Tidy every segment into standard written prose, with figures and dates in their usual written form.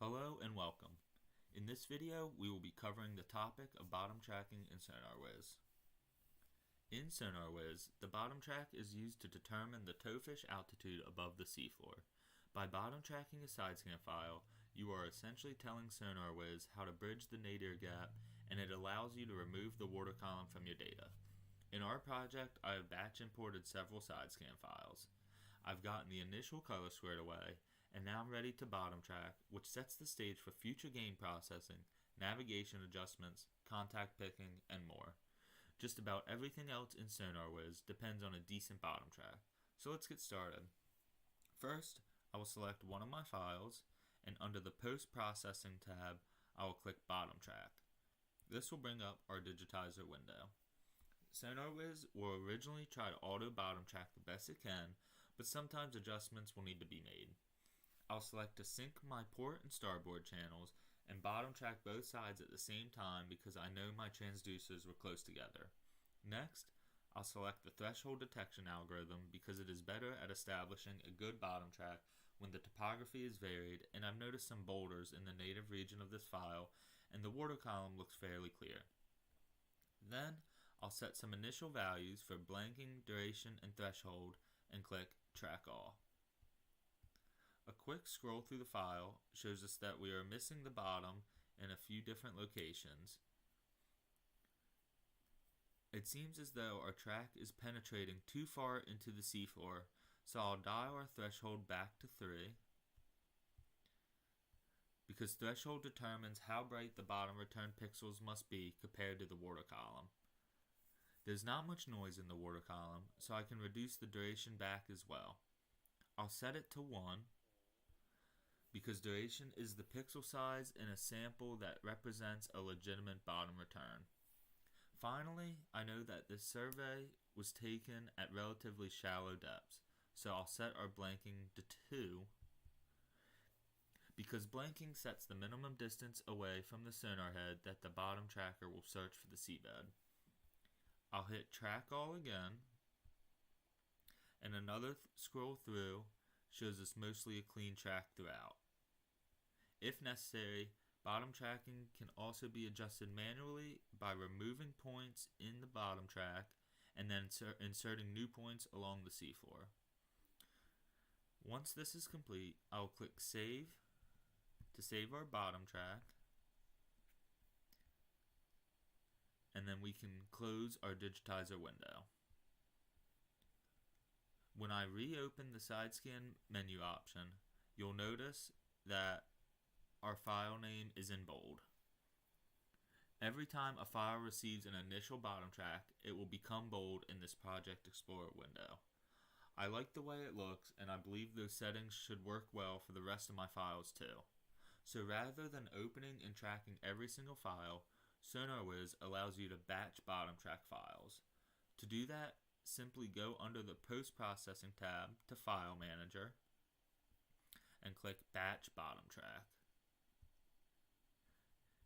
Hello and welcome. In this video, we will be covering the topic of bottom tracking in SonarWiz. In SonarWiz, the bottom track is used to determine the towfish altitude above the seafloor. By bottom tracking a side scan file, you are essentially telling SonarWiz how to bridge the nadir gap, and it allows you to remove the water column from your data. In our project, I have batch imported several side scan files. I've gotten the initial color squared away, and now I'm ready to bottom track, which sets the stage for future game processing, navigation adjustments, contact picking, and more. Just about everything else in SonarWiz depends on a decent bottom track, so let's get started. First, I will select one of my files, and under the Post-Processing tab, I will click Bottom Track. This will bring up our digitizer window. SonarWiz will originally try to auto bottom track the best it can, but sometimes adjustments will need to be made. I'll select to sync my port and starboard channels and bottom track both sides at the same time because I know my transducers were close together. Next, I'll select the threshold detection algorithm because it is better at establishing a good bottom track when the topography is varied, and I've noticed some boulders in the native region of this file and the water column looks fairly clear. Then, I'll set some initial values for blanking, duration, and threshold and click Track All. A quick scroll through the file shows us that we are missing the bottom in a few different locations. It seems as though our track is penetrating too far into the seafloor, so I'll dial our threshold back to 3, because threshold determines how bright the bottom return pixels must be compared to the water column. There's not much noise in the water column, so I can reduce the duration back as well. I'll set it to 1, because duration is the pixel size in a sample that represents a legitimate bottom return. Finally, I know that this survey was taken at relatively shallow depths, so I'll set our blanking to 2, because blanking sets the minimum distance away from the sonar head that the bottom tracker will search for the seabed. I'll hit Track All again, and another scroll through shows us mostly a clean track throughout. If necessary, bottom tracking can also be adjusted manually by removing points in the bottom track and then inserting new points along the seafloor. Once this is complete, I will click Save to save our bottom track, and then we can close our digitizer window. When I reopen the side scan menu option, you'll notice that our file name is in bold. Every time a file receives an initial bottom track, it will become bold in this Project Explorer window. I like the way it looks, and I believe those settings should work well for the rest of my files too. So rather than opening and tracking every single file, SonarWiz allows you to batch bottom track files. To do that, simply go under the Post-Processing tab to File Manager and click Batch Bottom Track.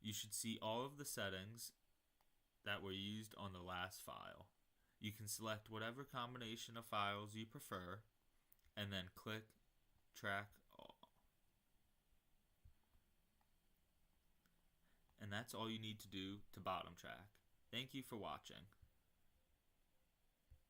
You should see all of the settings that were used on the last file. You can select whatever combination of files you prefer and then click Track All. And that's all you need to do to bottom track. Thank you for watching.